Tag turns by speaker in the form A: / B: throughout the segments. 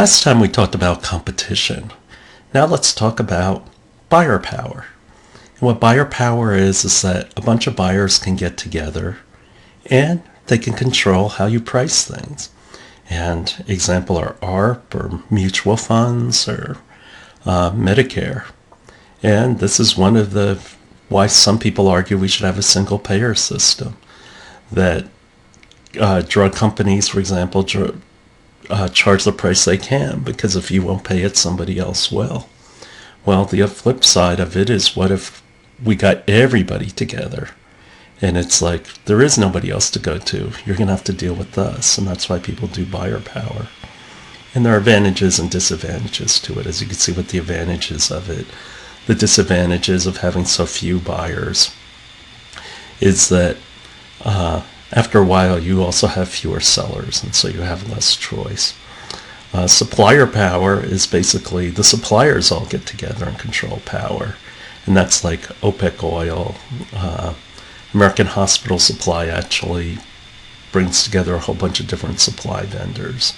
A: Last time we talked about competition. Now let's talk about buyer power. And what buyer power is that a bunch of buyers can get together and they can control how you price things. And example are ARP or mutual funds or Medicare. And this is one of the why some people argue we should have a single payer system. That drug companies, for example, charge the price they can, because if you won't pay it, somebody else will. Well, the flip side of it is, what if we got everybody together and it's like there is nobody else to go to? You're going to have to deal with us, and that's why people do buyer power. And there are advantages and disadvantages to it, as you can see with the advantages of it. The disadvantages of having so few buyers is that after a while you also have fewer sellers, and so you have less choice. Supplier power is basically the suppliers all get together and control power, and that's like OPEC oil. American Hospital Supply actually brings together a whole bunch of different supply vendors.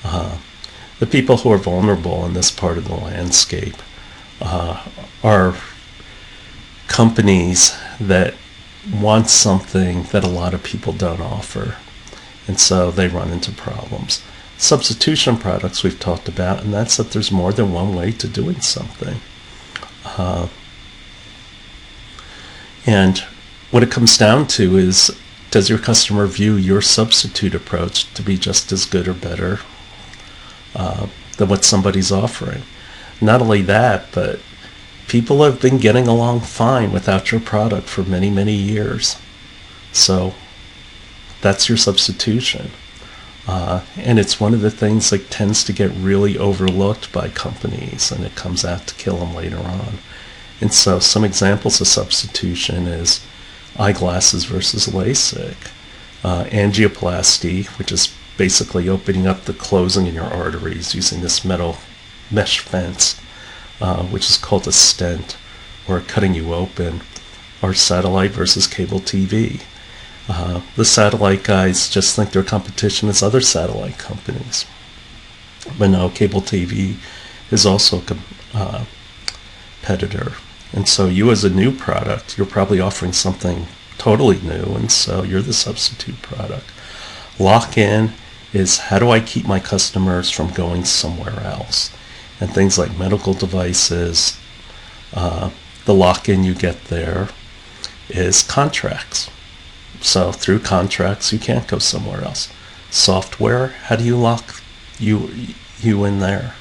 A: The people who are vulnerable in this part of the landscape are companies that want something that a lot of people don't offer, and so they run into problems. Substitution products we've talked about, and that's that there's more than one way to doing something. And what it comes down to is, does your customer view your substitute approach to be just as good or better than what somebody's offering? Not only that, but people have been getting along fine without your product for many, many years. So that's your substitution. And it's one of the things that tends to get really overlooked by companies, and it comes out to kill them later on. And so some examples of substitution is eyeglasses versus LASIK, angioplasty, which is basically opening up the closing in your arteries using this metal mesh fence, which is called a stent, or cutting you open, or satellite versus cable TV. The satellite guys just think their competition is other satellite companies. But no, cable TV is also a competitor. And so you as a new product, you're probably offering something totally new, and so you're the substitute product. Lock-in is, how do I keep my customers from going somewhere else? And things like medical devices, the lock-in you get there is contracts. So through contracts, you can't go somewhere else. Software, how do you lock you in there?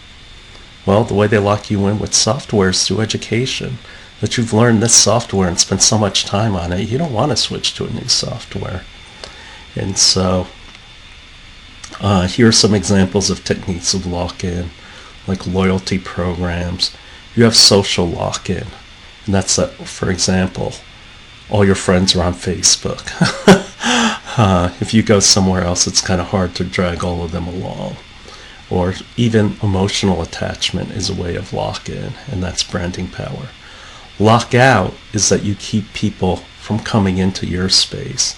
A: Well, the way they lock you in with software is through education. That you've learned this software and spent so much time on it, you don't want to switch to a new software. And so here are some examples of techniques of lock-in, like loyalty programs. You have social lock-in, and that's for example, all your friends are on Facebook. If you go somewhere else, it's kind of hard to drag all of them along. Or even emotional attachment is a way of lock-in, and that's branding power. Lock-out is that you keep people from coming into your space.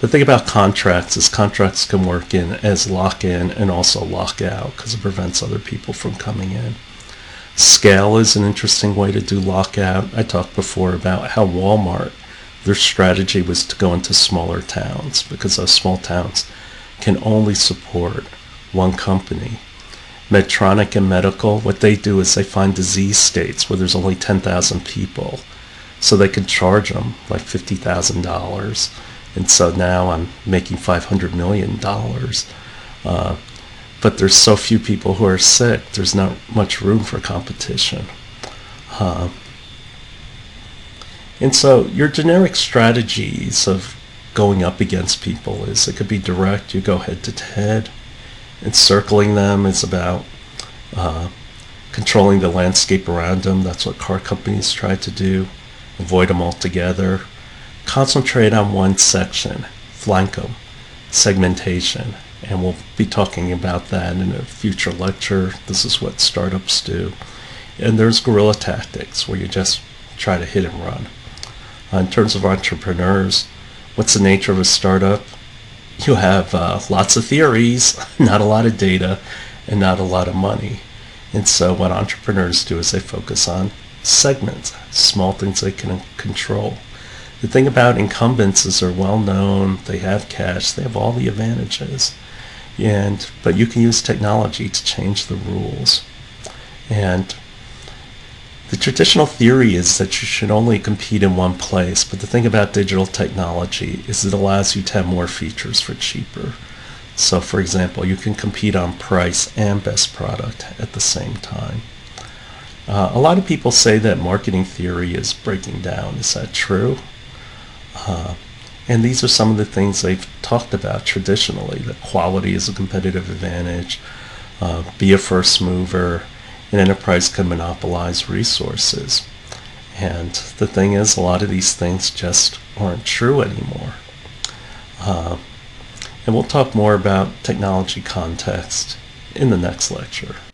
A: The thing about contracts is contracts can work in as lock-in and also lock-out, because it prevents other people from coming in. Scale is an interesting way to do lock-out. I talked before about how Walmart, their strategy was to go into smaller towns, because those small towns can only support one company. Medtronic and Medical, what they do is they find disease states where there's only 10,000 people, so they can charge them like $50,000. And so now I'm making $500 million. But there's so few people who are sick, there's not much room for competition. And so your generic strategies of going up against people is, it could be direct, you go head to head. Encircling them is about controlling the landscape around them. That's what car companies try to do. Avoid them altogether. Concentrate on one section. Flank them. Segmentation. And we'll be talking about that in a future lecture. This is what startups do. And there's guerrilla tactics, where you just try to hit and run. In terms of entrepreneurs, what's the nature of a startup? You have lots of theories, not a lot of data, and not a lot of money. And so what entrepreneurs do is they focus on segments, small things they can control. The thing about incumbents is they're well known, they have cash, they have all the advantages. But you can use technology to change the rules. And the traditional theory is that you should only compete in one place, but the thing about digital technology is it allows you to have more features for cheaper. So for example, you can compete on price and best product at the same time. A lot of people say that marketing theory is breaking down. Is that true? And these are some of the things they've talked about traditionally, that quality is a competitive advantage, be a first mover, an enterprise can monopolize resources. And the thing is, a lot of these things just aren't true anymore. And we'll talk more about technology context in the next lecture.